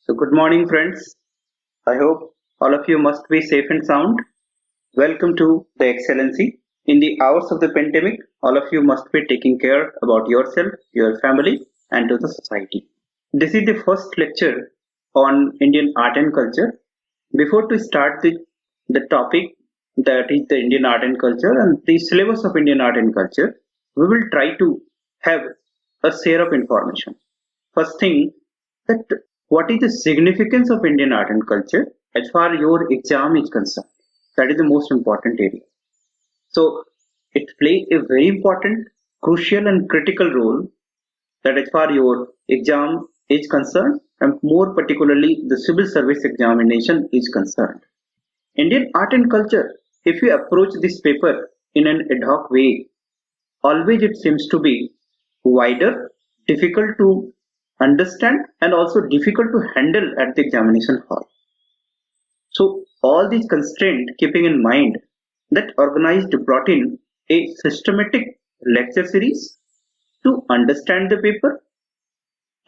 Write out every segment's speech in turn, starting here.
So, good morning, friends. I hope all of you must be safe and sound. Welcome to the Excellency. In the hours of the pandemic, all of you must be taking care about yourself, your family, and to the society. This is the first lecture on Indian art and culture. Before to start the topic that is the Indian art and culture and the syllabus of Indian art and culture, we will try to have a share of information. First thing, that what is the significance of Indian art and culture as far your exam is concerned? That is the most important area. So it plays a very important, crucial and critical role that as far your exam is concerned and more particularly the civil service examination is concerned. Indian art and culture, if you approach this paper in an ad hoc way, always it seems to be wider, difficult to understand and also difficult to handle at the examination hall. So all these constraints keeping in mind that organized brought in a systematic lecture series to understand the paper,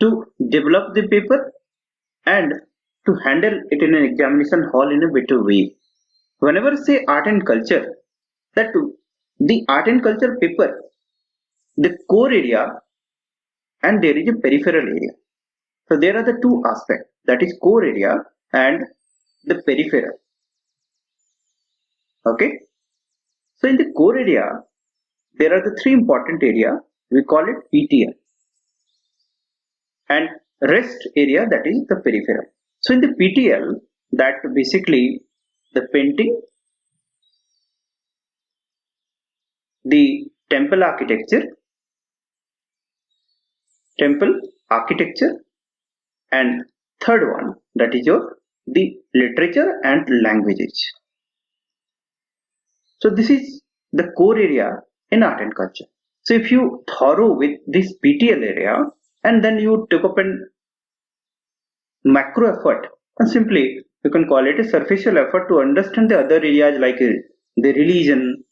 to develop the paper and to handle it in an examination hall in a better way. Whenever say art and culture, that the art and culture paper, the core area and there is a peripheral area. So there are the two aspects, that is core area and the peripheral. Okay. So in the core area, there are the three important area. We call it PTL and rest area, that is the peripheral. So in the PTL, that basically the painting, the temple architecture, and third one that is your the literature and languages. So this is the core area in art and culture. So if you thorough with this PTL area and then you took up an macro effort and simply you can call it a superficial effort to understand the other areas like the religion,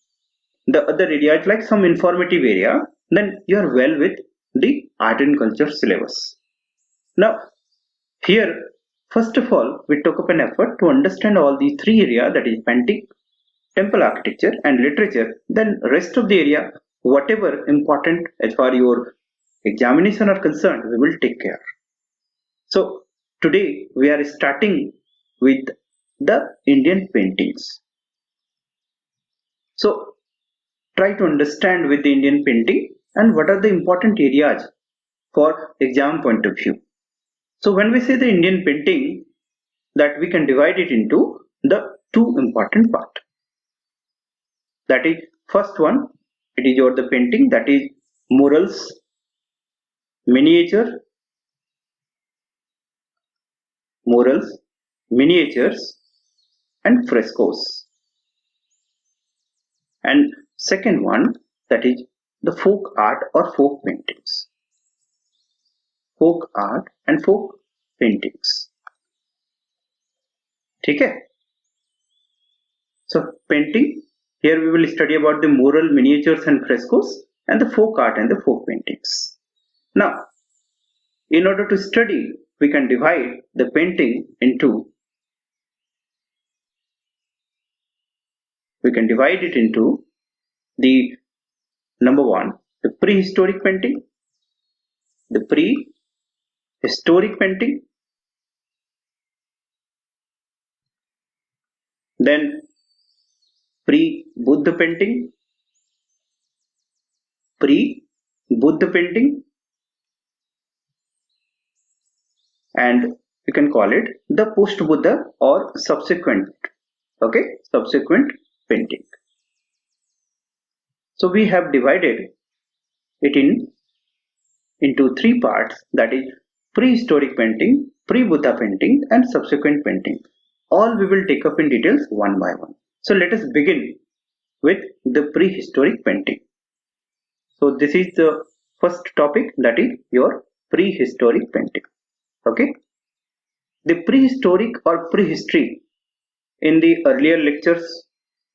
the other areas like some informative area, then you are well with the art and culture syllabus. Now here, first of all, we took up an effort to understand all these three areas, that is painting, temple architecture and literature. Then rest of the area, whatever important as far your examination are concerned, we will take care. So today we are starting with the Indian paintings. So try to understand with the Indian painting and what are the important areas for exam point of view. So when we say the Indian painting, that we can divide it into the two important part. That is first one, it is your the painting, that is murals, miniature, murals, miniatures and frescoes. And second one, that is the folk art or folk paintings. Folk art and folk paintings. Okay. So painting, here we will study about the mural, miniatures and frescoes and the folk art and the folk paintings. Now, in order to study, we can divide the painting into, the number one, the prehistoric painting, then pre-Buddha painting, and we can call it the post-Buddha or subsequent painting. So we have divided it into three parts, that is prehistoric painting, pre-Buddha painting and subsequent painting. All we will take up in details one by one. So let us begin with the prehistoric painting. So this is the first topic, that is your prehistoric painting. Okay. The prehistoric or prehistory, in the earlier lectures,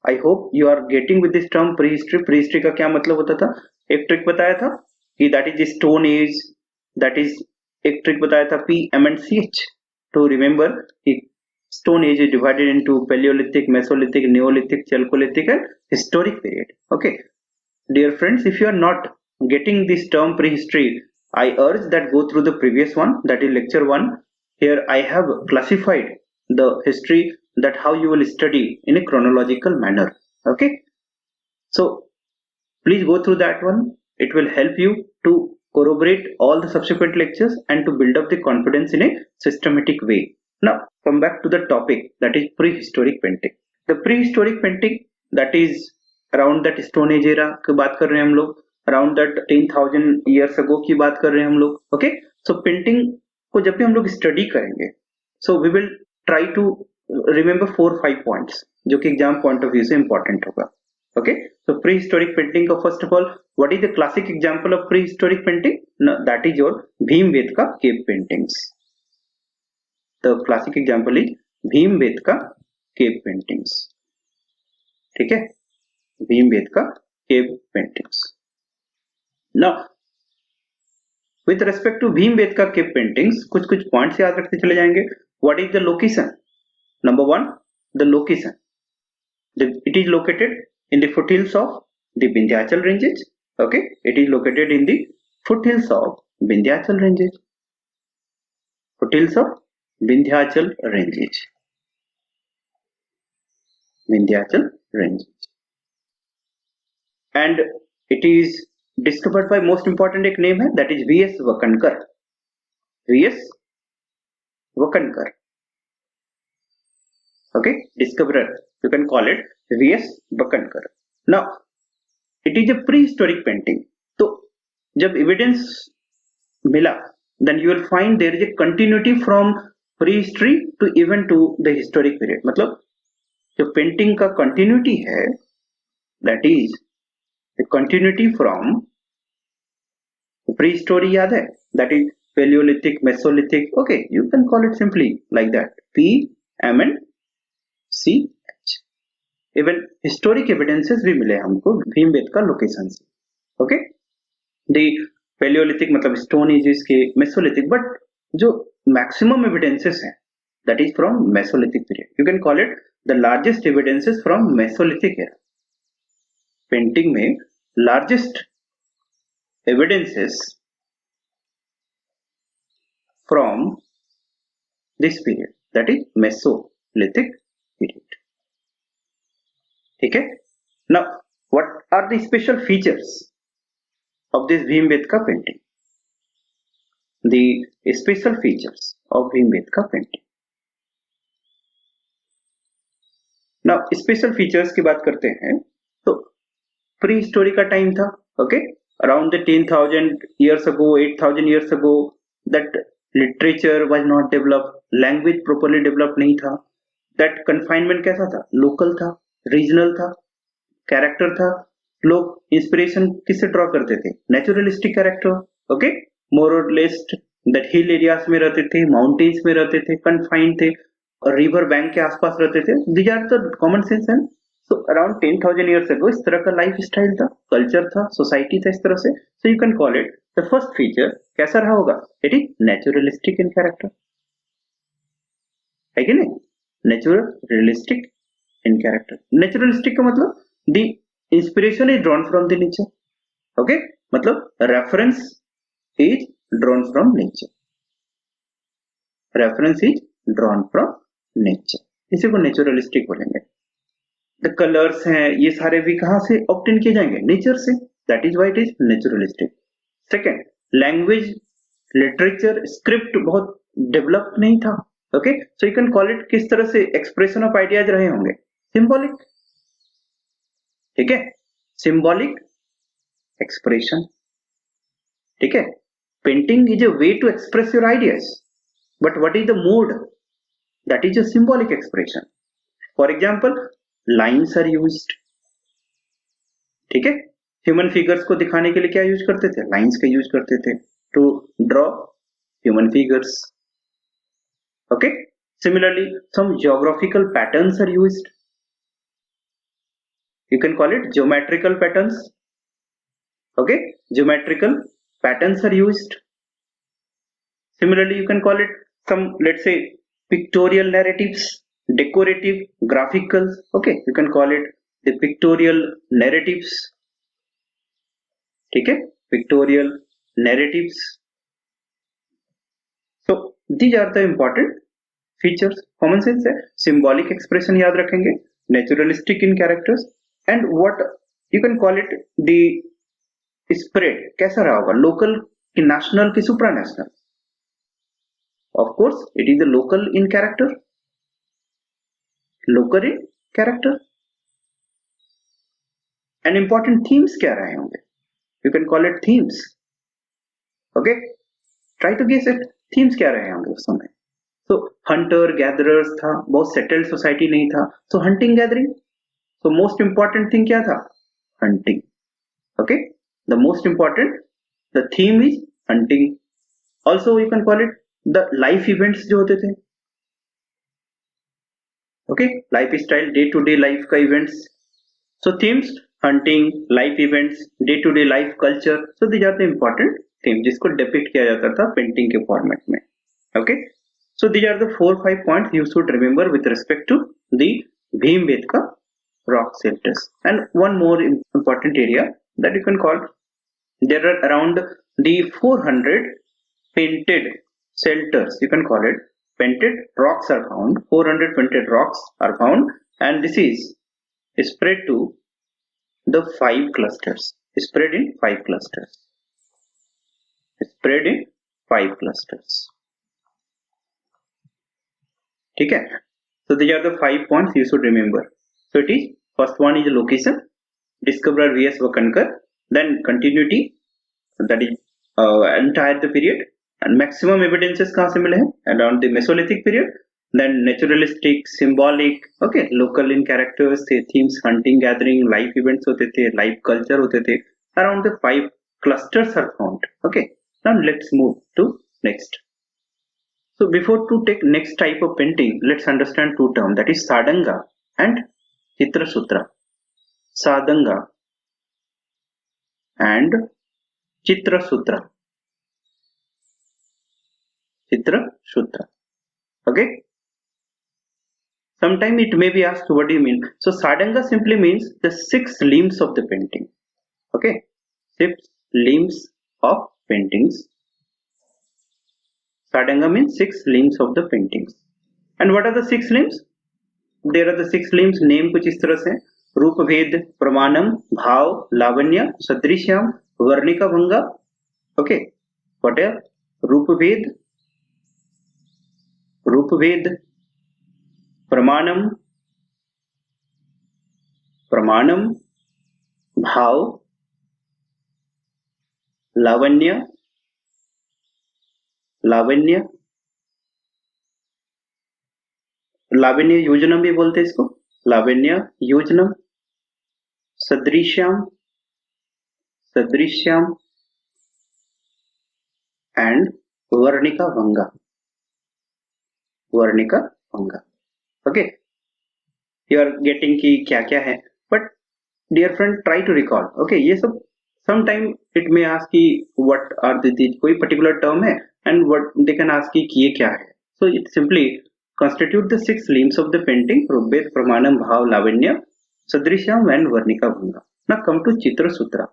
I hope you are getting with this term prehistory. Prehistory का क्या मतलब होता था? एक trick बताया था कि that is the stone age, that is एक ट्रिक बताया था PMNCH, to remember stone age is divided into Paleolithic, Mesolithic, Neolithic, Chalcolithic and historic period. Okay, dear friends, if you are not getting this term prehistory, I urge that go through the previous one, that is lecture 1. Here I have classified the history, that how you will study in a chronological manner. Okay, so please go through that one. It will help you to corroborate all the subsequent lectures and to build up the confidence in a systematic way. Now, come back to the topic, that is prehistoric painting. The prehistoric painting, that is around that Stone Age era की बात कर रहे हैं हम लोग, around that 10,000 years ago की बात कर रहे हैं हम लोग. Okay, so painting को जब भी हम लोग स्टडी करेंगे, so we will try to remember 4-5 points जो कि एग्जाम पॉइंट ऑफ व्यू से इंपॉर्टेंट होगा. Okay, so prehistoric painting का first of all, what is the classic example of prehistoric painting? No, that is your Bhimbetka cave paintings. The classic example is Bhimbetka cave paintings. ठीक है, Bhimbetka cave paintings. Now, with respect to Bhimbetka cave paintings, कुछ points याद रखते चले जाएंगे. What is the location? Number 1, the location. It is located in the foothills of the Vindhyachal ranges. Okay, it is located in the foothills of Vindhyachal ranges. Foothills of Vindhyachal ranges. Vindhyachal ranges. And it is discovered by most important एक name है, that is V.S. Wakankar. V.S. Wakankar. Okay, discoverer, you can call it V.S. Wakankar. Now, it is a prehistoric painting. तो जब evidence मिला, then you will find there is a continuity from prehistory to even to the historic period. मतलब जो painting का continuity है, that is the continuity from prehistory याद है, that is Paleolithic, Mesolithic. Okay, you can call it simply like that, P, M and C H. Even historic evidences भी मिले हमको Bhimbetka location से. ओके, दी पैलियोलिथिक मतलब stone ages के, mesolithic, but जो maximum evidences हैं that is from mesolithic period. You can call it the largest evidences from mesolithic era. Painting में largest evidences from this period, that is mesolithic period. ठीक है. Now, what are the special features of this Bhimbetka painting? The special features of Bhimbetka painting. Now, special features की बात करते हैं तो prehistory का time था. Okay, around the 10,000 years ago, 8,000 years ago, that literature was not developed, language properly developed नहीं था. That confinement कैसा था? Local था, रीजनल था, कैरेक्टर था. लोग इंस्पिरेशन किससे ड्रॉ करते थे? Naturalistic character. ओके, मोर और लेस दैट हिल एरियाज में रहते थे, माउंटेन्स में रहते थे, कन्फाइंड थे और रिवर बैंक के आसपास रहते थे. These are the common sense है. सो अराउंड 10,000 ईयर्स अगो इस तरह का लाइफ स्टाइल था, कल्चर था, सोसाइटी था इस तरह से. So you can call it the first feature कैसा रहा होगा? It is naturalistic in character. है कि नहीं? Natural realistic in character. Naturalistic का मतलब the inspiration is drawn from the nature. Okay, मतलब reference is drawn from nature. Reference is drawn from nature. इसी को naturalistic बोलेंगे. The colors हैं ये सारे भी कहाँ से obtain किए जाएंगे? Nature से. That is why it is naturalistic. Second, language, literature, script बहुत developed नहीं था. Okay, so you can call it किस तरह से expression of ideas रहे होंगे? सिंबॉलिक. ठीक है, सिंबॉलिक एक्सप्रेशन. ठीक है, painting is a way to express your ideas, but what is the mode? That is a symbolic expression. For example, lines are used. ठीक है, ह्यूमन फिगर्स को दिखाने के लिए क्या यूज करते थे? लाइन्स का यूज करते थे to draw human figures. Okay, similarly some geographical patterns are used. You can call it geometrical patterns. Okay, geometrical patterns are used. Similarly, you can call it some, let's say, pictorial narratives, decorative, graphicals. Okay, you can call it the pictorial narratives. ठीक है, pictorial narratives. So these are the important features. Common sense है, symbolic expression याद रखेंगे, naturalistic in characters, and what you can call it the spread कैसा रहा होगा, local कि national कि supra national. Of course it is the local in character, local in character. And important themes क्या रहे होंगे, you can call it themes. Okay, try to guess it, themes क्या रहे होंगे उस समय. तो हंटर गैदरर्स था, बहुत सेटल्ड सोसाइटी नहीं था, so hunting gathering. So most important thing क्या था, hunting. Okay, the most important the theme is hunting. Also you can call it the life events जो होते थे. Okay, life style, day to day life का events. So themes hunting, life events, day to day life culture. So these are the important theme जिसको depict किया जाता था painting के format में. Okay, so these are the 4-5 points you should remember with respect to the Bhimbetka rock shelters. And one more important area that you can call, there are around the 400 painted shelters, you can call it painted rocks are found. 400 painted rocks are found, and this is spread to the 5 clusters, spread in 5 clusters, spread in 5 clusters. ठीक है. So these are the 5 points you should remember. So it is, first one is location, discoverer V.S. Wakankar, then continuity, that is entire the period, and maximum evidences कहाँ से मिले हैं, around the Mesolithic period. Then naturalistic, symbolic, okay, local in characters थे, themes, hunting, gathering, life events होते थे, life culture होते थे. Around the 5 clusters are found. Okay, now let's move to next. So before to take next type of painting, let's understand two terms, that is Sadanga and Chitrasutra. Sadanga and Chitrasutra. Chitrasutra. Okay. Sometime it may be asked, what do you mean? So Sadanga simply means the 6 limbs of the painting. Okay, 6 limbs of paintings. Sadanga means 6 limbs of the paintings. And what are the 6 limbs? There are the 6 limbs, name कुछ इस तरह से, रूप भेद, प्रमाणम, भाव, लावण्य, सदृश्यम, वर्णिका भंगा. Okay, what are रूप भेद, प्रमाणम, भाव, लावण्य, योजनम भी बोलते हैं इसको, लावण्य योजनम, सदृश्यम एंड वर्णिका भंगा. ओके, यू आर गेटिंग की क्या क्या है, but dear friend try to recall. Okay, ये सब sometime it may ask ki what are the कोई particular term है, and what they can ask ki ये क्या है. So it simply constitute the 6 limbs of the painting, रूपभेद, प्रमाणम, भाव, लावण्य, सदृश्यम and Varnika भंगा. Now come to Chitrasutra.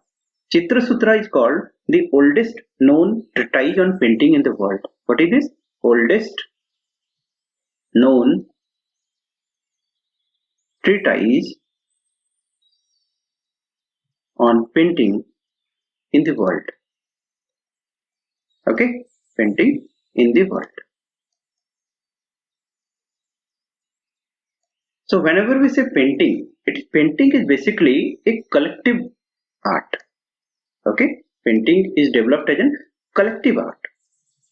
Chitrasutra is called the oldest known treatise on painting in the world. What is this? Oldest known treatise on painting in the world. Okay, painting in the world. So whenever we say painting, painting is basically a collective art. Okay, painting is developed as a collective art,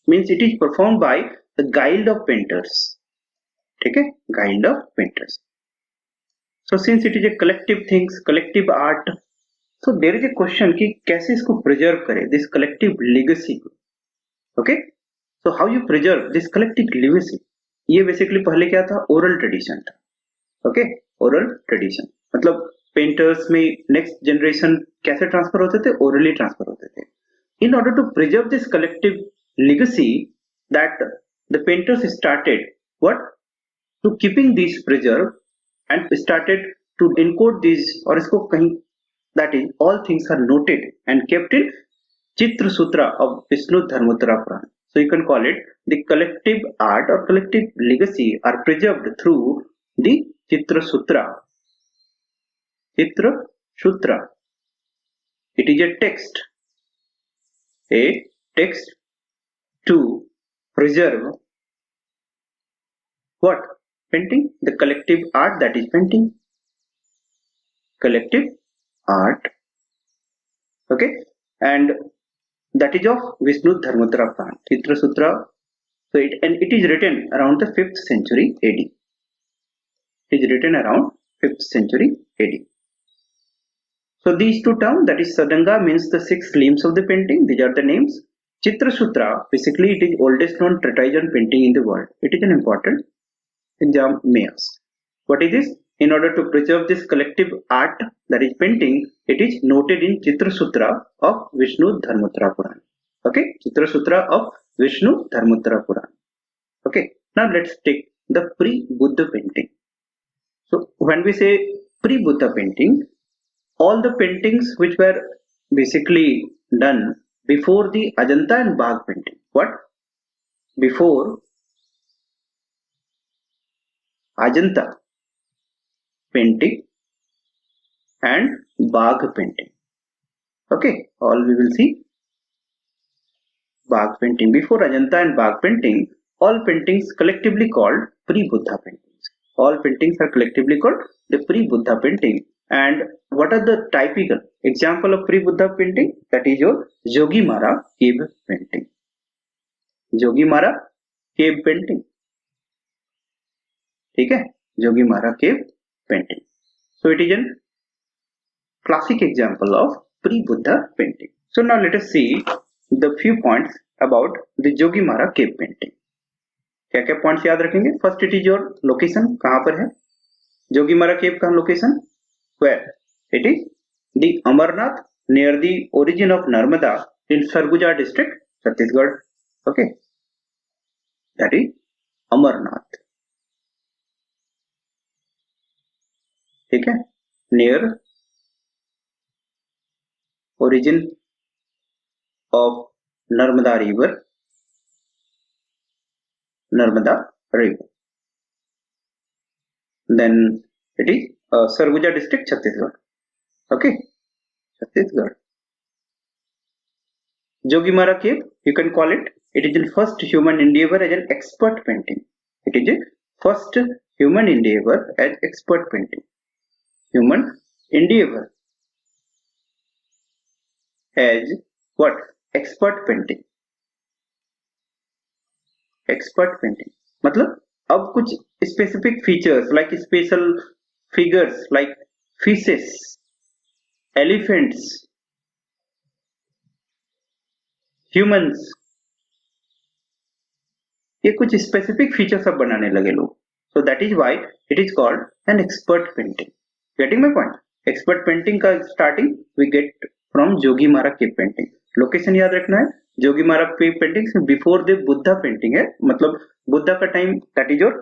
means it is performed by the guild of painters. Okay, guild of painters. So since it is a collective things, collective art, so there is a question कि कैसे इसको preserve करें, this collective legacy. Okay, so how you preserve this collective legacy? ये basically पहले क्या था, oral tradition था. Okay, oral tradition मतलब पेंटर्स में नेक्स्ट जनरेशन कैसे ट्रांसफर होते थे, ओरली ट्रांसफर होते थे. In order to preserve this collective legacy that the painters started what to keeping these preserved and started to encode these और इसको कहीं that is all things are noted and kept in Chitra Sutra of Vishnu Dharmottara Purana. So you can call it the collective art or collective legacy are preserved through the Chitra Sutra. Chitra Sutra. It is a text to preserve what? Painting, the collective art that is painting. Collective art. Okay, and that is of Vishnu Dharmottara Purana, Chitra Sutra. So it is written around the 5th century AD. It is written around 5th century AD. So these two terms, that is Sadanga means the 6 limbs of the painting. These are the names. Chitra Sutra, basically it is oldest known treatise on painting in the world. It is an important exam may ask. What is this? In order to preserve this collective art that is painting, it is noted in Chitra Sutra of Vishnu Dharmottara Purana. Okay, Chitra Sutra of Vishnu Dharmottara Purana. Okay, now let's take the pre-Buddha painting. So when we say pre-Buddha painting, all the paintings which were basically done before the Ajanta and Bagh painting. What? Before Ajanta painting and Bagh painting. Okay, all we will see Bagh painting. Before Ajanta and Bagh painting, all paintings collectively called pre-Buddha paintings. All paintings are collectively called the pre-Buddha painting. And what are the typical example of pre-Buddha painting? That is your Jogimara cave painting. Jogimara cave painting. ठीक है, Jogimara cave painting. So it is a classic example of pre-Buddha painting. So now let us see the few points about the Jogimara cave painting. क्या क्या points याद रखेंगे? First, it is your location, कहां पर है जोगीमारा केव का location? Where? It is the Amarnath near the origin of Narmada in Sarguja district, Chhattisgarh. Okay, that is Amarnath. ठीक है, near origin of Narmada river. Narmada river. Then it is Sarguja district, Chhattisgarh. Okay, Chhattisgarh. Jogimara cave, you can call it. It is the first human endeavor as an expert painting. It is a first human endeavor as expert painting. Human endeavor as what? Expert painting. Expert painting. मतलब अब कुछ specific features like special figures like fishes, elephants, humans, ये कुछ specific features अब बनाने लगे लोग. So that is why it is called an expert painting. Getting my point? Expert painting का starting we get from Jogimara cave painting. Location याद रखना है, Jogimara cave painting before the Buddha painting है, मतलब बुद्धा का time that is your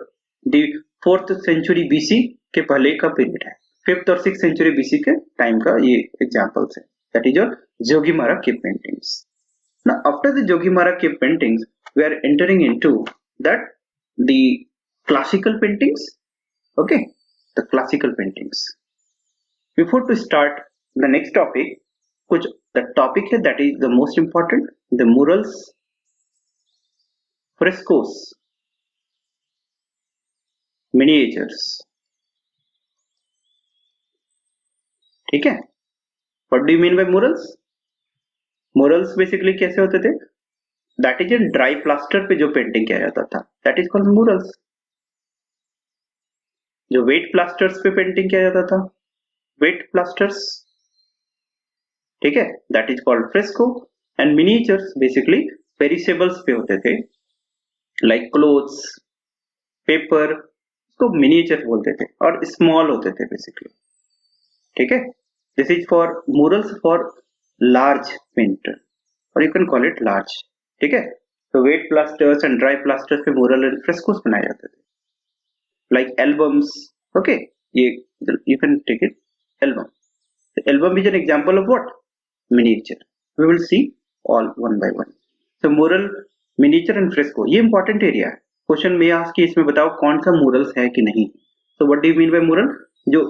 the 4th century BC के पहले का पीरियड है. 5th और 6th century BC के टाइम का ये एग्जांपल्स है. That is your Jogimara cave paintings. Now after the Jogimara cave paintings, we are entering into that the classical paintings. Okay, the classical paintings. Before to start the next topic, कुछ the topic है that is the most important, the murals, frescoes, miniatures. ठीक है? What do you mean by murals? Murals basically कैसे होते थे? That is in dry plaster पे जो painting किया जाता था, दैट इज कॉल्ड murals. जो वेट प्लास्टर्स पे पेंटिंग किया जाता था, वेट प्लास्टर्स, ठीक है, that is called fresco. And miniatures basically perishables पे होते थे, लाइक क्लोथ्स, पेपर, उसको मिनिएचर बोलते थे और स्मॉल होते थे बेसिकली. ठीक है, this is for murals for large painter or you can call it large. ठीक है, तो wet plasters and dry plasters पे मुरल एंड फ्रेस्कोस बनाए जाते थे. like albums. Okay, you can take it album. The album is an example of what? Miniature. We will see all one by one. So mural, miniature and fresco, ये important area है. Question में ask कि इसमें बताओ कौन सा मुरल्स है कि नहीं. So what do you mean by mural? जो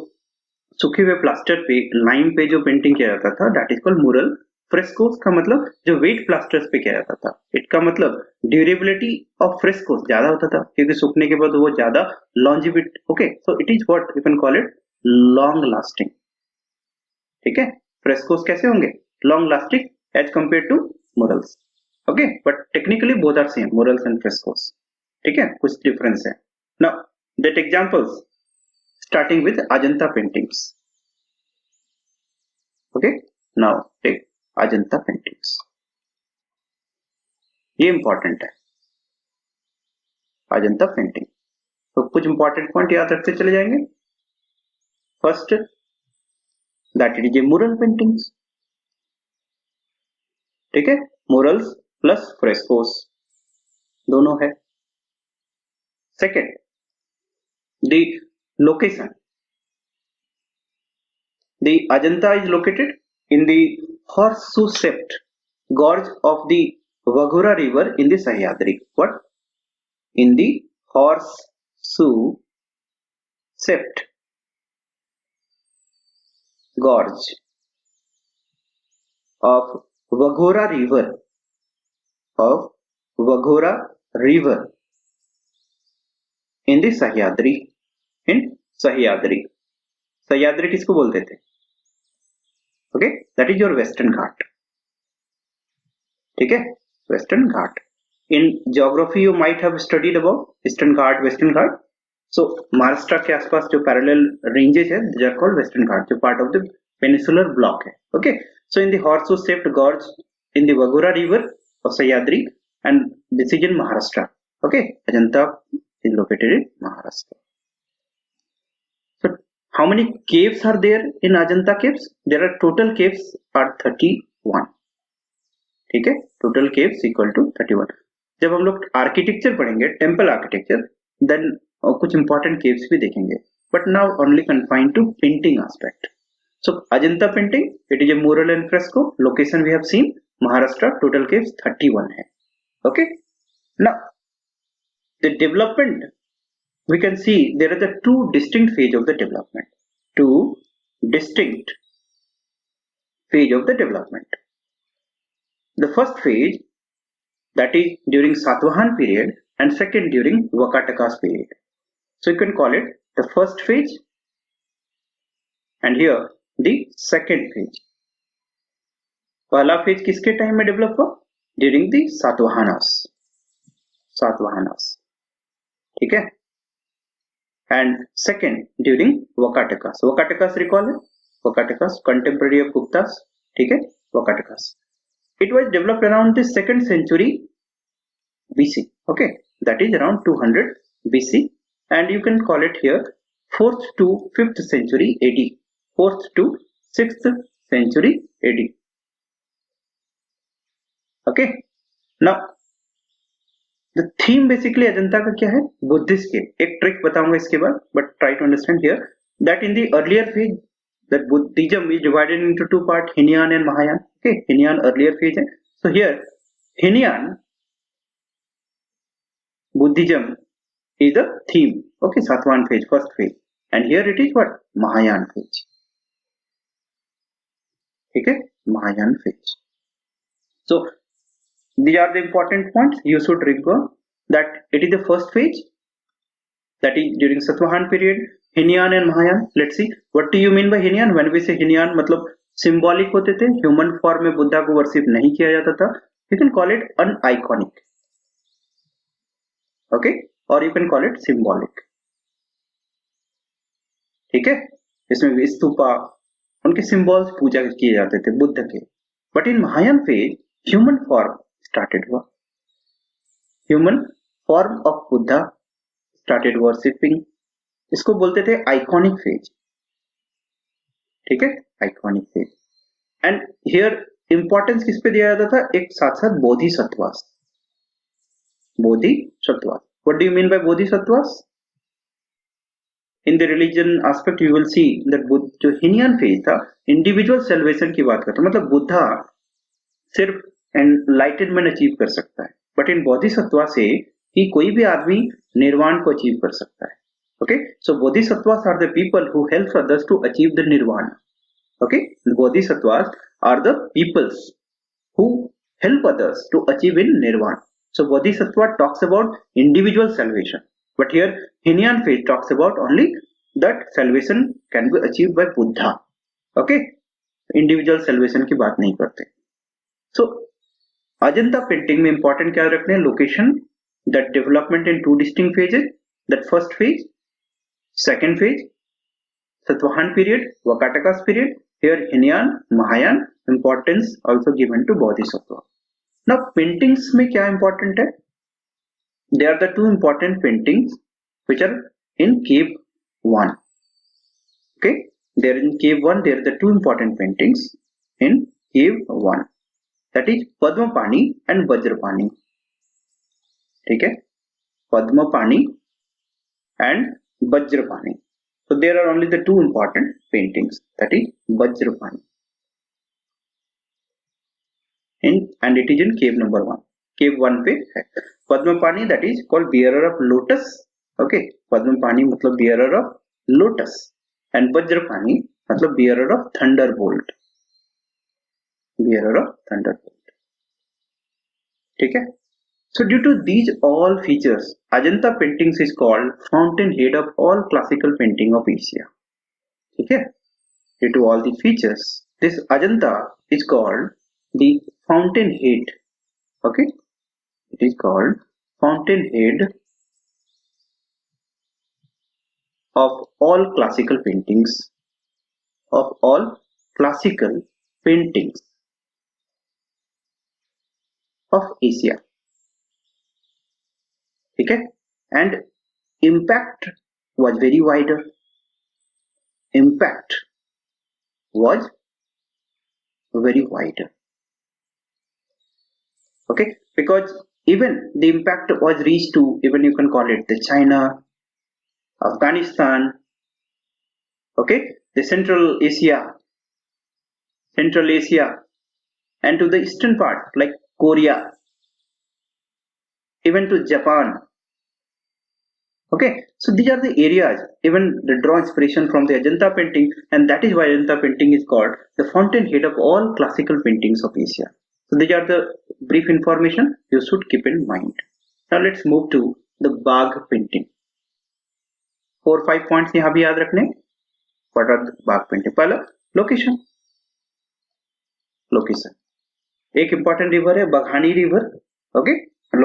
सूखे हुए प्लास्टर पे लाइन पे जो पेंटिंग किया जाता था, दैट इज कॉल्ड मुरल. फ्रेस्कोस का मतलब जो वेट प्लास्टर्स पे किया जाता था. इसका मतलब ड्यूरेबिलिटी ऑफ फ्रेस्कोस ज्यादा होता था क्योंकि सूखने के बाद वो ज्यादा longevity. Okay, so it is what you can call it long lasting. ठीक है, फ्रेस्कोस कैसे होंगे? Long lasting as compare to murals. Okay, but technically both are same, murals and frescos. ठीक है, कुछ डिफरेंस है. Now that examples starting with Ajanta paintings. Okay, now take Ajanta paintings. ये important है Ajanta painting. तो कुछ important point याद रखते चले जाएंगे. First, that it is a mural paintings. ठीक है, murals plus frescoes दोनों है. Second, the location. The Ajanta is located in the horseshoe-shaped gorge of the Waghora river in the Sahyadri. What? In the horseshoe-shaped gorge of Waghora river in the Sahyadri. In Sahyadri. Sahyadri किसको बोलते थे? Okay, that is your Western Ghat. ठीक है, Western Ghat. In geography you might have studied about Eastern Ghat, Western Ghat. So Maharashtra के आसपास जो parallel ranges है, they are called Western Ghat, जो part of the peninsular block है. Okay, so in the horseshoe-shaped gorge in the Waghora river of Sahyadri, and this is in Maharashtra. Okay, Ajanta is located in Maharashtra. So how many caves are there in Ajanta caves? There are total caves are 31. ठीक है, total caves equal to 31. जब हम लोग architecture पढ़ेंगे, temple architecture, then कुछ important caves भी देखेंगे. But now only confined to painting aspect. So Ajanta painting, it is a mural and fresco. Location we have seen Maharashtra. Total caves 31 है. Okay, now the development, we can see there are the two distinct phase of the development. Two distinct phase of the development. The first phase, that is during Satavahan period, and second during Vakatakas period. So you can call it the first phase and here the second phase. पहला phase किसके time में develop हुआ? During the Satavahanas. ठीक है, and second during Vakatakas. Vakatakas recall है, Vakatakas contemporary of Guptas. ठीक है, Vakatakas. It was developed around the 2nd century BC. Okay, that is around 200 BC, and you can call it here 4th to 5th century AD. 4th to 6th century AD. Okay, now the theme basically Ajanta का क्या है? Buddhist के. एक trick बताऊंगा इसके बाद, but try to understand here that in the earlier phase that Buddhism is divided into two parts, Hinayana and Mahayana. Okay, Hinayana earlier phase है. So here Hinayana Buddhism is the theme. Okay, Satavahan phase, first phase, and here it is what? Mahayana phase. ठीक है, Mahayana phase. So these are the important points you should recall, that it is the first phase, that is during Satavahan period, Hinayana and Mahayana. Let's see, what do you mean by Hinayana? When we say Hinayana, मतलब symbolic होते थे, human form में बुद्धा को worship नहीं किया जाता था. You can call it an iconic, okay, or you can call it symbolic. ठीक है, इसमें स्तूपा, उनके सिंबल्स पूजा किए जाते थे बुद्ध के. But in Mahayana phase human form started हुआ. Human form of Buddha started worshipping. इसको बोलते थे आइकॉनिक फेज. ठीक है, iconic phase. And here importance किस पे दिया जाता था? एक साथ साथ bodhisattvas. Bodhisattvas, what do you mean by bodhisattvas? In the religion aspect you will see that जो हिनियन फेज था इंडिविजुअल सेल्वेशन की बात करता है, मतलब बुद्धा सिर्फ एनलाइटनमेंट अचीव कर सकता है, बट इन बोधिसत्वा से ही कोई भी आदमी निर्वाण को अचीव कर सकता है. Okay, so bodhisattvas are the people who help others to achieve the nirvana. Okay, bodhisattvas are the peoples who help others to achieve in nirvana. So bodhisattva talks about individual salvation, but here Hinian phase talks about only that salvation can be achieved by Buddha. Okay, individual salvation की बात नहीं करते. So Ajanta painting में important क्या रखने हैं? Location, that development in two distinct phases, that first phase, second phase, Satvahan period, Vakatakas period. Here Hinian, Mahayan, importance also given to Bodhisattva. Now paintings में क्या important है? They are the two important paintings which are in cave 1. Okay, they are in cave 1. They are the two important paintings in cave 1. That is Padmapani and Vajrapani. ठीक है, Padmapani and Vajrapani. So there are only the two important paintings, that is Vajrapani. And it is in cave number 1. Cave 1 पे है. Padmapani, that is called bearer of lotus. Okay, Padmapani मतलब bearer of lotus, and Vajrapani मतलब bearer of thunderbolt. Bearer of thunderbolt. ठीक है. So due to these all features, Ajanta paintings is called fountainhead of all classical painting of Asia. Okay? Due to all these features, this Ajanta is called the fountainhead. Okay? It is called fountainhead of all classical paintings. Of all classical paintings of Asia. Okay, and impact was very wider. Impact was very wider. Okay, because even the impact was reached to, even you can call it the China, Afghanistan, okay, the Central Asia, and to the eastern part like Korea, even to Japan. Okay, so these are the areas even they draw inspiration from the Ajanta painting, and that is why Ajanta painting is called the fountainhead of all classical paintings of Asia. So these are the brief information you should keep in mind. Now let's move to the Bagh painting. 4-5 points यहाँ भी याद रखने. What are the Bagh painting? पहला location. Location. एक important river है Baghani river. Okay,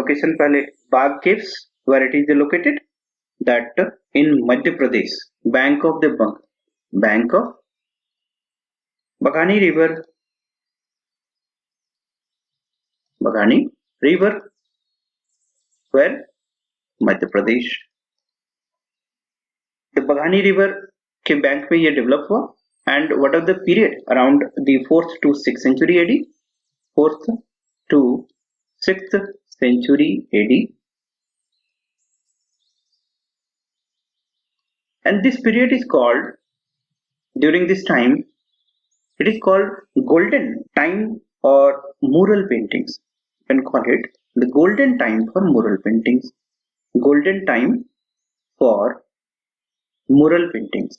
location पहले Bagh caves, where it is located. That in Madhya Pradesh, bank of Baghani river, where Madhya Pradesh. The Baghani river के bank में ये develop हुआ, and what are the period? Around the 4th to 6th century AD. 4th to 6th century AD. And this period is called, during this time, it is called golden time or mural paintings. You can call it the golden time for mural paintings. Golden time for mural paintings.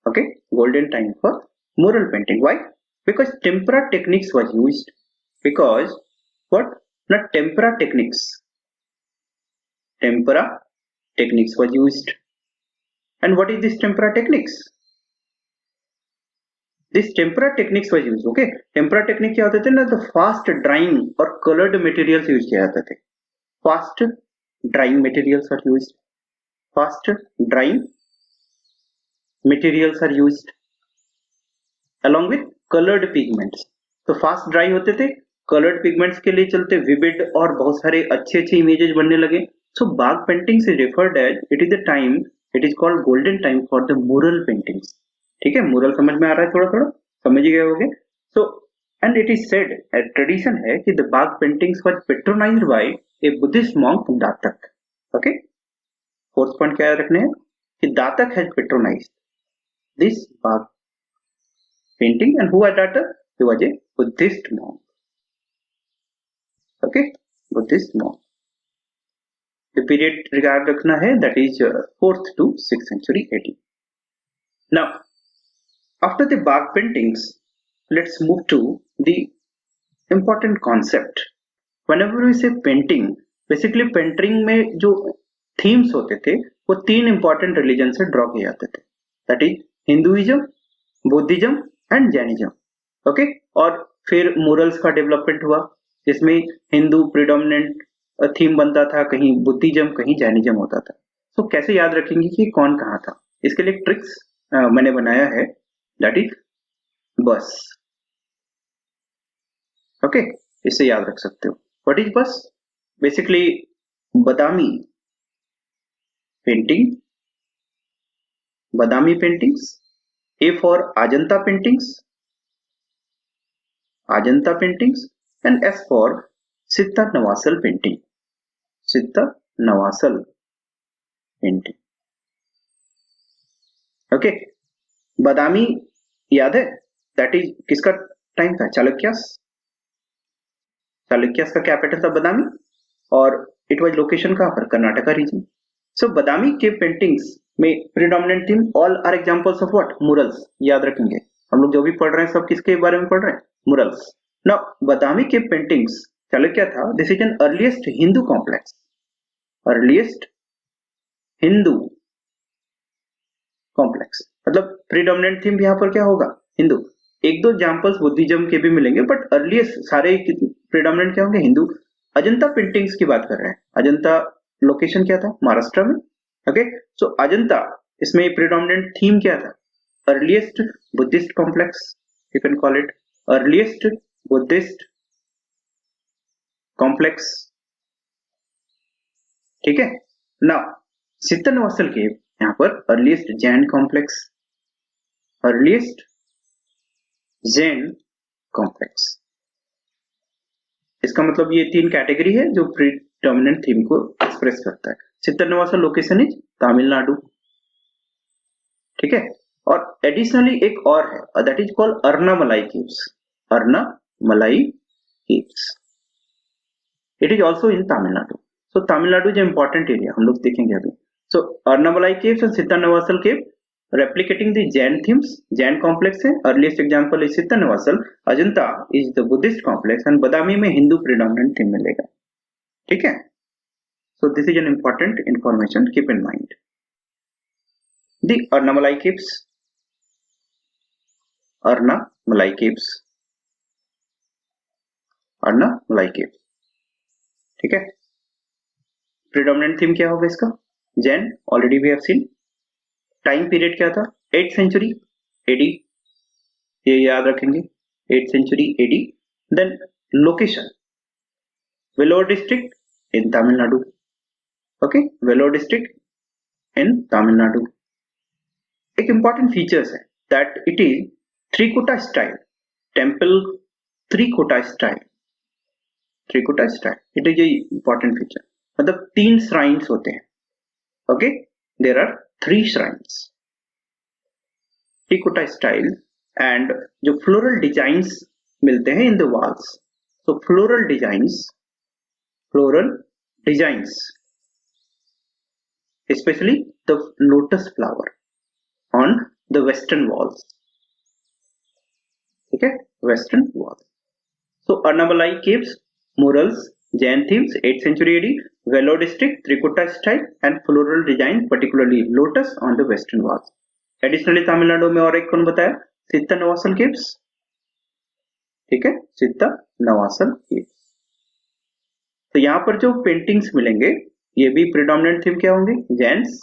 Okay, golden time for mural painting. Why? Because tempera techniques was used. Because what? Not tempera techniques. Tempera techniques was used. And what is this tempera techniques? This tempera techniques was used. Okay, tempera technique क्या होते थे ना, the fast drying और colored materials use किया जाते थे. Fast drying materials are used. Fast drying materials are used along with colored pigments. तो fast dry होते थे, colored pigments के लिए चलते, vivid और बहुत सारे अच्छे अच्छे images बनने लगे. So Bagh paintings is referred as, it is the time, it is called golden time for the mural paintings. ठीक है, mural समझ में आ रहा है, थोड़ा थोड़ा समझ ही गए होंगे. So and it is said, a tradition है कि the Bagh paintings was patronized by a Buddhist monk Datak. Okay, फोर्थ पॉइंट क्या याद रखने हैं कि Datak has patronized this Bagh painting and who was Datak? He was a Buddhist monk. Okay, Buddhist monk. The period regard रखना है that is 4th to 6th century AD. Now, after the bark paintings, let's move to the important concept. Whenever we say painting, basically painting में जो themes होते थे वो 3 important religion से draw किए जाते थे. That is Hinduism, Buddhism and Jainism. Okay? और फिर morals का development हुआ जिसमें हिंदू predominant थीम बनता था, कहीं बुद्धिज्म कहीं जैनिज्म होता था. तो कैसे याद रखेंगे कि कौन कहाँ था? इसके लिए ट्रिक्स मैंने बनाया है, दैट इज बस. ओके, इससे याद रख सकते हो. What is BAS? Basically Badami painting, Badami paintings. A for Ajanta paintings, Ajanta paintings, and S for Sittanavasal painting, Sittanavasal painting. Okay, Badami याद है? दैट इज किसका टाइम था? चालुक्यास. चालुक्यास का कैपिटल था बादामी और इट वाज लोकेशन कहाँ पर? कर्नाटका रीजन. सो बादामी के पेंटिंग्स में predominant theme all are examples of what? Murals. याद रखेंगे हम लोग जो भी पढ़ रहे हैं सब किसके बारे में पढ़ रहे हैं? मुरल्स. नाउ बादामी के पेंटिंग्स चालुक्य था. This is an earliest Hindu complex, earliest Hindu complex. मतलब प्रीडोमिनेंट थीम यहाँ पर क्या होगा? हिंदू. एक दो एग्जांपल्स बुद्धिज्म के भी मिलेंगे बट अर्लीस्ट सारे प्रीडोमिनेंट क्या होंगे? हिंदू. अजंता पेंटिंग्स की बात कर रहे हैं. अजंता लोकेशन क्या था? महाराष्ट्र में. ओके, सो अजंता इसमें प्रीडोमिनेंट थीम क्या था? Earliest Buddhist complex, you can call it earliest Buddhist complex. ठीक है. नाउ सित्ता नवासल केव यहाँ पर earliest Jain complex, earliest Jain complex. इसका मतलब ये 3 कैटेगरी है जो प्रीडोमिनेंट थीम को एक्सप्रेस करता है. Sittanavasal location is Tamil Nadu. ठीक है. और एडिशनली एक और है that is called Arnamalai caves, Arnamalai caves. It is also in Tamil Nadu. So Tamil Nadu is important area, हम लोग देखेंगे अभी. So Arnamalai caves and Sittanavasal cave replicating the Jain themes. Jain complex है. Earliest example is Sittanavasal. Ajanta is the Buddhist complex and Badami में Hindu predominant theme मिलेगा. ठीक है. So this is an important information. Keep in mind. The Arnamalai caves. Arnamalai caves. Arnamalai caves. ठीक है. Predominant theme क्या होगा इसका? Jain. Already we have seen. Time period क्या था? 8th century AD. ये याद रखेंगे 8th century AD. Then location Vellore district in Tamil Nadu. Okay, Vellore district in Tamil Nadu. एक इंपॉर्टेंट फीचर्स है that it is Trikuta style temple. Trikuta style, Trikuta style it is a important feature. मतलब 3 shrines होते हैं. Okay, there are 3 shrines. Trikuta style and जो floral designs मिलते हैं in the walls. So floral designs, especially the lotus flower on the western walls. ठीक है, western walls. So Arnamalai caves, murals, Jain themes, 8th century AD, Vellore district, Trikuta style and floral design, particularly lotus on the western walls. Additionally, Tamil Nadu में और एक कौन बताया? सित्ता नवासल caves. ठीक है, सित्ता नवासल caves. तो यहाँ पर जो पेंटिंग्स मिलेंगे ये भी प्रीडोमिनेंट थीम क्या होंगे? जैन्स.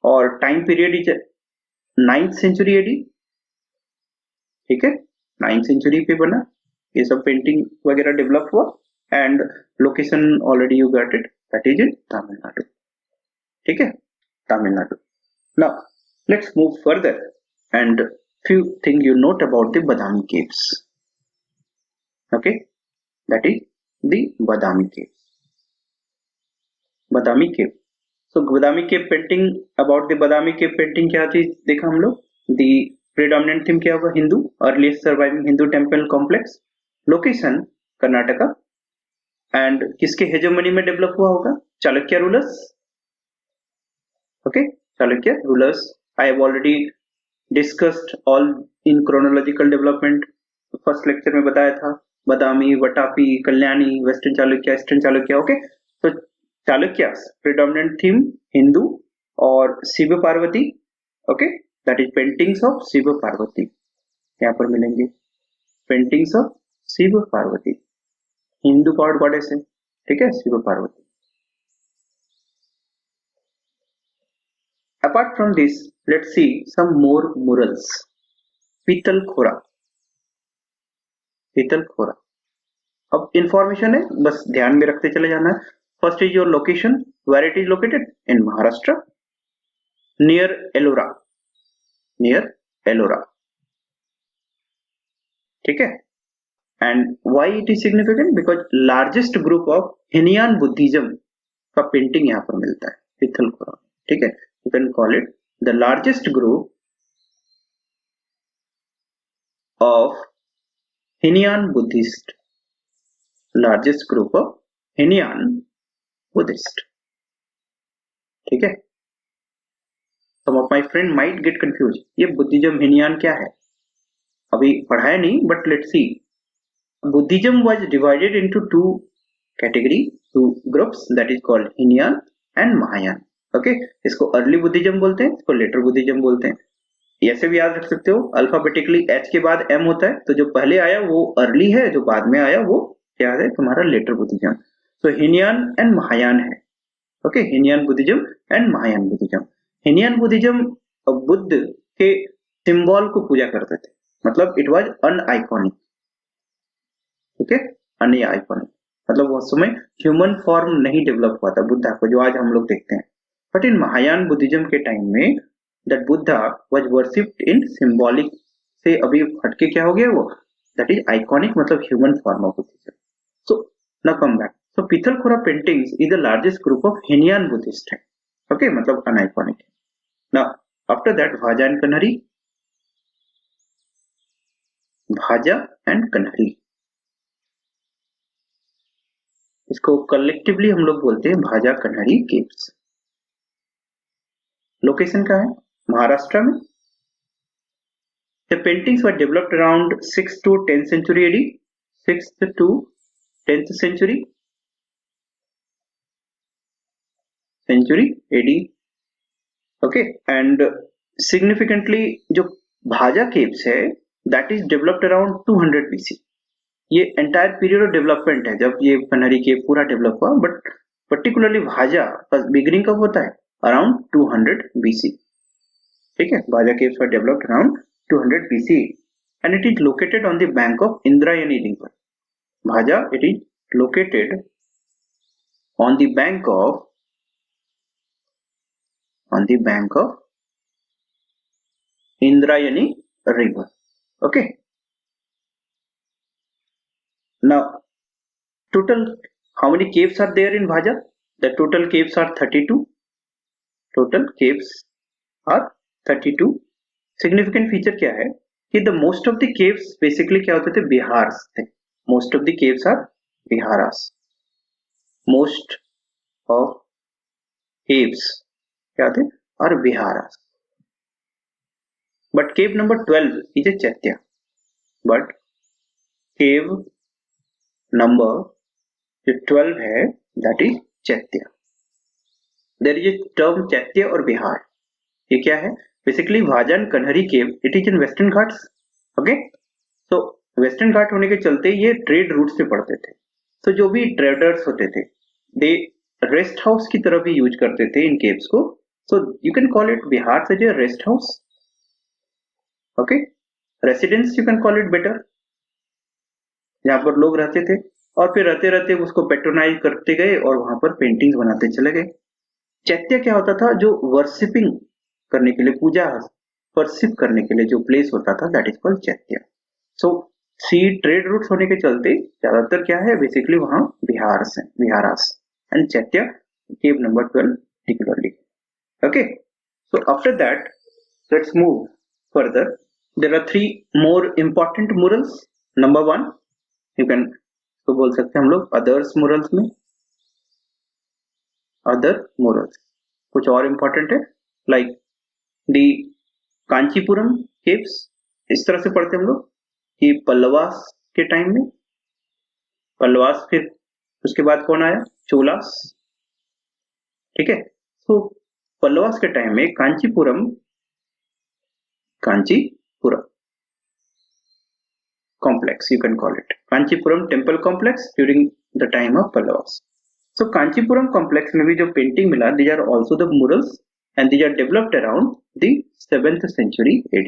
और time period is 9th century AD. ठीक है, 9th century पे बना ये सब पेंटिंग वगैरह डेवलप हुआ. And location already you got it, that is in Tamil Nadu. ठीक है, Tamil Nadu. Now let's move further and few things you note about the Badami caves. Okay, that is the Badami caves. Badami cave. So Badami Cave painting, about the Badami Cave painting क्या चीज देखा हम लोग? The predominant theme क्या होगा? Hindu, earliest surviving Hindu temple complex, location Karnataka, and किसके hegemony में develop हुआ होगा? Chalukya rulers. Okay, Chalukya rulers. I have already discussed all in chronological development. First lecture में बताया था Badami, Vatapi, Kalyani, western Chalukya, eastern Chalukya. Okay, तो चालुक्यास प्रिडोमिनेंट थीम हिंदू और Shiva Parvati. Okay, that is paintings of Shiva Parvati. यहाँ पर मिलेंगे paintings of Shiva Parvati, Hindu god goddess है. ठीक है, Shiva Parvati. Apart from this, let's see some more murals. पीतल खोरा, पीतल खोरा. अब इंफॉर्मेशन है, बस ध्यान में रखते चले जाना है. First is your location, where it is located in Maharashtra, near Ellora, near Ellora. ठीक है. And why it is significant? Because largest group of Hinayana Buddhism का पेंटिंग यहाँ पर मिलता है पीतल खोरा. ठीक है, you can call it the largest group of Hinayana Buddhist, largest group of Hinayana Buddhist. ठीक है. Some of my friend might get confuse, ये बुद्धिज्म हिनियान क्या है? अभी पढ़ाया नहीं, but let's see. Buddhism was divided into two category, two groups, that is called Hinayana and Mahayana. Okay, इसको early Buddhism बोलते हैं, इसको लेटर बुद्धिज्म बोलते हैं. ऐसे भी याद रख सकते हो, अल्फाबेटिकली एच के बाद एम होता है, तो जो पहले आया वो अर्ली है, जो बाद में आया वो क्या है? तुम्हारा लेटर बुद्धिज्म. तो हिनियान एंड महायान है. Okay, Hinayana Buddhism and Mahayana Buddhism. Hinayana Buddhism Buddha के सिंबल को पूजा करते थे, मतलब इट वाज अनआइकॉनिक. ठीक है, अनआइकॉनिक मतलब उस समय ह्यूमन फॉर्म नहीं डेवलप हुआ था बुद्धा को, जो आज हम लोग देखते हैं. बट इन महायान बुद्धिज्म के टाइम में that Buddha was worshipped in symbolic से अभी हटके क्या हो गया वो? दैट इज आइकॉनिक, मतलब human form of Buddhism. So now come back. So Pithalkhora paintings is the largest group of Hinian Buddhist. Okay, मतलब aniconic. Now after that Bhaja and Kanhari, Bhaja and Kanheri, इसको कलेक्टिवली हम लोग बोलते हैं भाजा Kanhari caves. Location कहाँ है? महाराष्ट्र में. The paintings were developed around 6th to 10th century AD, 6th to 10th century AD. Okay, and significantly जो भाजा केव्स है that is developed around 200 BC. ये entire period of development है जब ये कन्हरी केव पूरा डेवलप हुआ, बट पर्टिकुलरली भाजा का beginning कब होता है? Around 200 BC. ठीक है, Bhaja caves were developed around 200 BC and it is located on the bank of Indrayani river. Bhaja, it is located on the bank of Indrayani river. Okay. Now, total how many caves are there in Bhaja? The total caves are 32. Total caves are 32. Significant feature क्या है कि the most of the caves basically क्या होते थे? बिहार्स थे. Most of the caves are बिहारास. Most of caves क्या थे? Are बिहारास. But cave number 12 is a चैत्य. But cave number जो 12 है that is चैत्य. There is a term चैत्य और बिहार. ये क्या है? Basically भाजन Kanhari cave it is in Western Ghats. Okay, so Western Ghat होने के चलते ये ट्रेड रूट से पड़ते थे. तो जो भी ट्रेडर्स होते थे दे रेस्ट हाउस की तरह भी यूज करते थे इन केव्स को. So you can call it Bihar से जो rest house. Okay, residence you can call it better, जहां पर लोग रहते थे और फिर रहते रहते उसको पेट्रोनाइज करते गए और वहां पर पेंटिंग्स बनाते चले गए. चैत्य क्या होता था? जो वर्शिपिंग करने के लिए, पूजा वर्शिप करने के लिए जो प्लेस होता था दैट इज कॉल्ड चैत्य. सो सी ट्रेड रूट्स होने के चलते ज्यादातर क्या है? बेसिकली वहां बिहारास एंड चैत्य केव number 12 particularly. Okay, so after that, let's move further. There are three more important murals. Number one, you can तो बोल सकते हैं हम लोग अदर्स murals में अदर murals कुछ और important है like the कांचीपुरम caves. इस तरह से पढ़ते हैं हम लोग कि पल्लवास के टाइम में पल्लवास, फिर उसके बाद कौन आया, चोलास. ठीक है, तो पल्लवास के टाइम में Kanchipuram complex, you can call it Kanchipuram temple complex during the time of Pallavas. So Kanchipuram complex में भी जो painting मिला, these are also the murals and these are developed around the 7th century AD.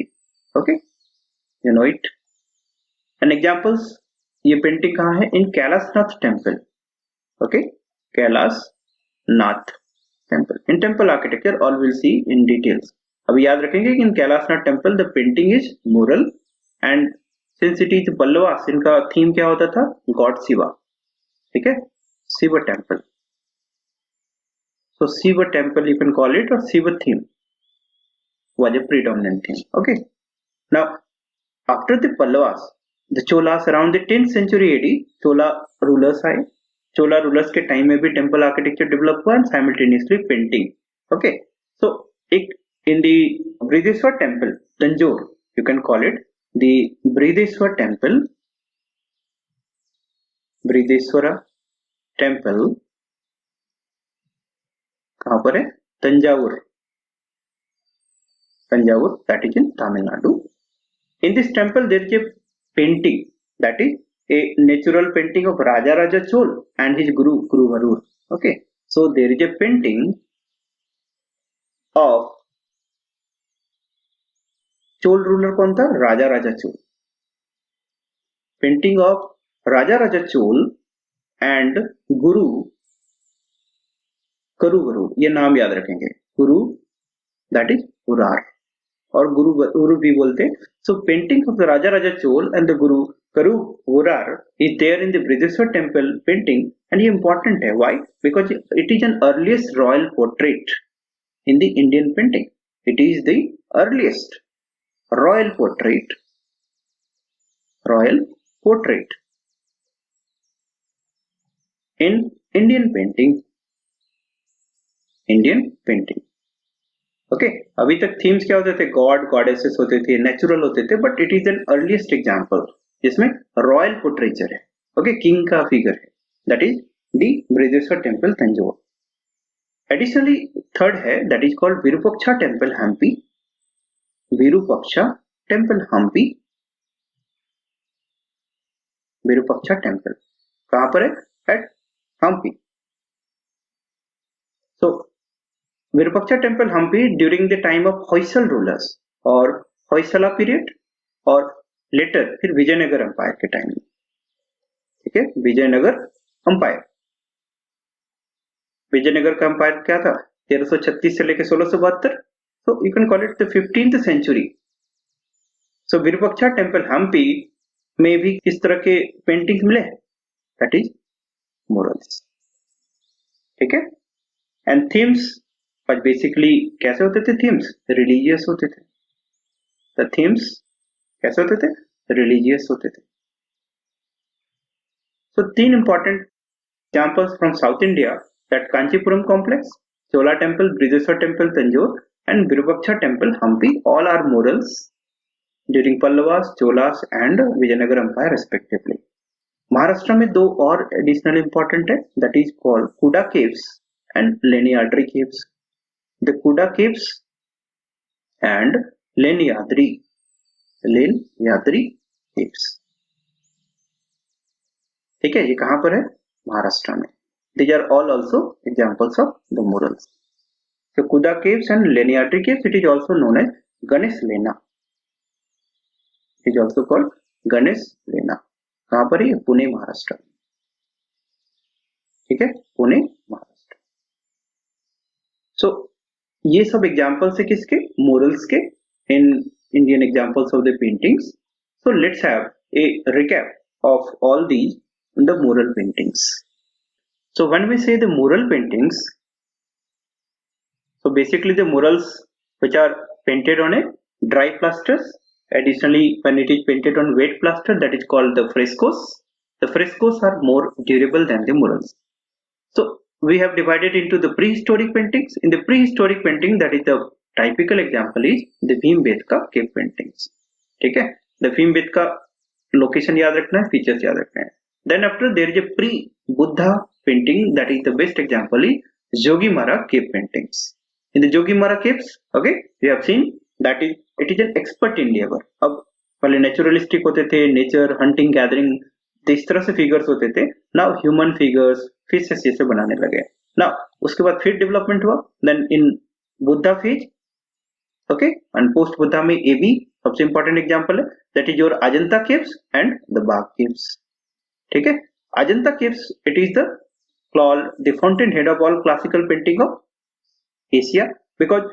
Okay, you know it. And examples, ये painting कहाँ है, in Kailasnath temple. Okay, Kailasnath temple. In temple architecture all will see in details. अभी याद रखेंगे कि in Kailasnath temple the painting is mural and since it is Pallavas, इनका theme क्या होता था, गॉड शिवा. ठीक है, Shiva temple. So Shiva temple you can call it, or Shiva theme was a predominant theme. Okay, now after the Pallavas, the Cholas around the 10th century AD, Chola rulers आए. Chola rulers के time में भी temple architecture develop हुआ and simultaneously painting. Okay, सो एक in the Brideshwar temple, Tanjore, you can call it the Brideshwar temple. Brideshwara temple कहाँ पर है, Thanjavur. Tanjavur, that is in Tamil Nadu. In this temple there is a painting, that is a natural painting of Raja Chol and his Guru Varur. Okay, so there is a painting of Chol ruler कौन था, Raja Chol. Painting of Raja Chol and Guru Karu Varur, ये नाम याद रखेंगे. Guru, that is Urar, और गुरु भी बोलते. So painting of the Raja Chol and the Guru Karu Urar is there in the Brideshwar temple painting, and ये important है. Why? Because it is an earliest royal portrait in the Indian painting. It is the earliest royal portrait in Indian painting. Okay, अभी तक themes क्या होते थे, God goddesses होते थे, natural होते थे, but it is an earliest example जिसमें रॉयल पोर्ट्रेचर है. ओके, किंग का फिगर है, that is the Brihadeeswara temple Tanjore. Additionally third है, that is called Virupaksha temple Hampi. Virupaksha temple Hampi. Virupaksha temple कहां पर है, at Hampi. So Virupaksha temple Hampi during the time of Hoysala rulers और Hoysala period और लेटर फिर विजयनगर अंपायर के टाइम में. ठीक है, विजयनगर अंपायर. विजयनगर का अंपायर क्या था, 1336 से लेकर 1672. So you can call it the 15th century. So Virupaksha temple Hampi में भी किस तरह के पेंटिंग्स मिले, दैट इज मोरल्स. ठीक है, एंड थीम्स पर बेसिकली कैसे होते थे, थीम्स रिलीजियस होते थे. द थीम्स कैसे होते थे, रिलीजियस होते थे. सो तीन important examples from south India, that Kanchipuram complex, Chola temple, Brihadeshwara temple Tanjore and Virupaksha temple Hampi, all are murals during Pallavas, Cholas and Vijayanagara Empire respectively. Maharashtra में दो और एडिशनल इंपॉर्टेंट है, that is called Kuda caves and Lenyadri caves. The Kuda caves and Lenyadri caves. ठीक है, ये कहां पर है, महाराष्ट्र में. These are all also examples of the murals. So Kuda caves and Lenyadri caves, it is also known as Ganesh Lena. It is also called Ganesh Lena. कहां पर है, पुणे महाराष्ट्र. ठीक है, पुणे महाराष्ट्र. So ये सब एग्जाम्पल्स है किसके, मोरल्स के, in Indian examples of the paintings. So let's have a recap of all these the mural paintings. So when we say the mural paintings, So basically the murals which are painted on a dry plasters. Additionally, when it is painted on wet plaster, that is called the frescoes. The frescoes are more durable than the murals. So we have divided into the prehistoric paintings. In the prehistoric painting, that is the typical example is the Bhimbetka cave paintings. ठीक है, the Bhimbetka location याद रखना है, features याद रखना है. Then after there is a pre-Buddha painting, that is the best example is Jogimara cave paintings. In the Jogimara caves, okay, we have seen that it is an expert endeavor. अब पहले naturalistic होते थे, nature hunting gathering, तो इस तरह से figures होते थे. नाउ ह्यूमन फिगर्स फिशेस जैसे बनाने लगे. नाउ उसके बाद फिर डेवलपमेंट हुआ. Then in Buddha phase, okay, and post Buddha में ए बी सबसे इंपॉर्टेंट एग्जांपल है, that is your Ajanta caves and the Bagh caves. ठीक है, Ajanta caves it is the called the fountainhead of all classical painting of Asia because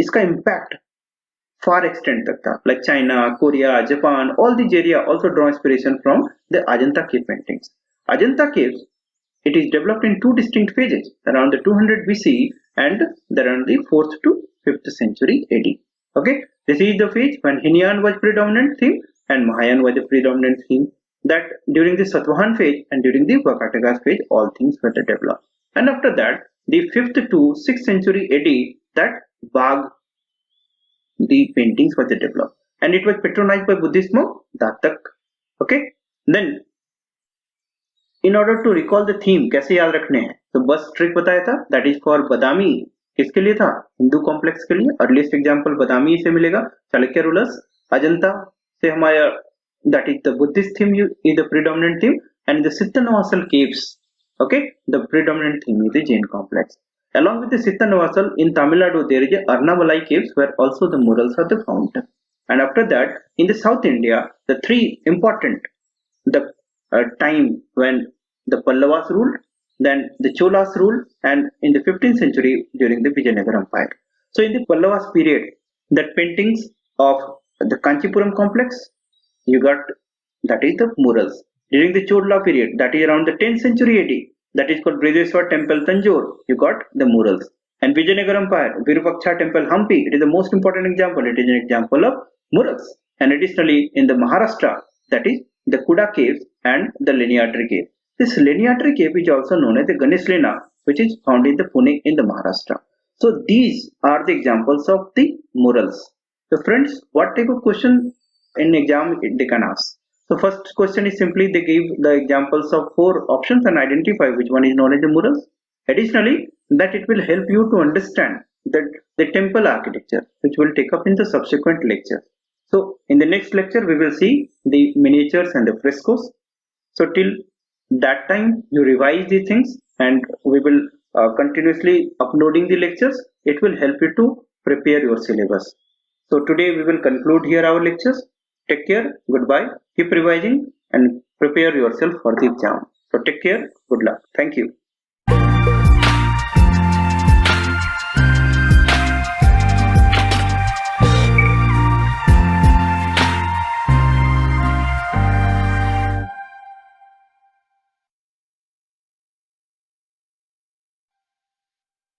इसका impact far extent तक था, like China, Korea, Japan, all these area also draw inspiration from the Ajanta cave paintings. Ajanta caves, it is developed in two distinct phases around the 200 BC and around the 4th to 5th century AD. Okay, this is the phase when Hinayan was predominant theme and Mahayan was the predominant theme. That during the Satavahan phase and during the Vakataka phase, all things were developed. And after that, the 5th to 6th century AD, that Bagh, the paintings were developed, and it was patronized by Buddhist monk Datak. Okay, then in order to recall the theme, कैसे याद रखने हैं, तो बस trick बताया था, that is for Badami. किसके लिए था? हिंदू कॉम्प्लेक्स के लिए. अर्लीस्ट एग्जाम्पल बादामी से मिलेगा, चालुक्य रूलर्स. अजंता से हमारा that is the Buddhist theme is the predominant theme, and the Sittanavasal caves, okay, the predominant theme is the Jain complex. Along with the Sittanavasal in Tamil Nadu, there is a Arnavalai caves where also the murals are the found. And after that, in the South India, the three important, the time when the Pallavas ruled, then the Cholas ruled, and in the 15th century during the Vijayanagara Empire. So in the Pallavas period, the paintings of the Kanchipuram complex, you got, that is the murals. During the Chodla period, that is around the 10th century AD, that is called Brideshwar Temple Tanjore, you got the murals. And Vijayanagara Empire, Virupaksha Temple Hampi, it is the most important example. It is an example of murals. And additionally, in the Maharashtra, that is the Kuda caves and the Leniatri cave. This Leniatri cave is also known as the Ganesh Lena, which is found in the Pune in the Maharashtra. So these are the examples of the murals. So friends, what type of question in exam they can ask? So first question is simply they give the examples of 4 options and identify which one is known as the murals. Additionally, that it will help you to understand that the temple architecture, which will take up in the subsequent lecture. So in the next lecture we will see the miniatures and the frescoes. So till that time you revise these things, and we will continuously uploading the lectures. It will help you to prepare your syllabus. So today we will conclude here our lectures. Take care, goodbye, keep revising and prepare yourself for the exam. So take care, good luck, thank you.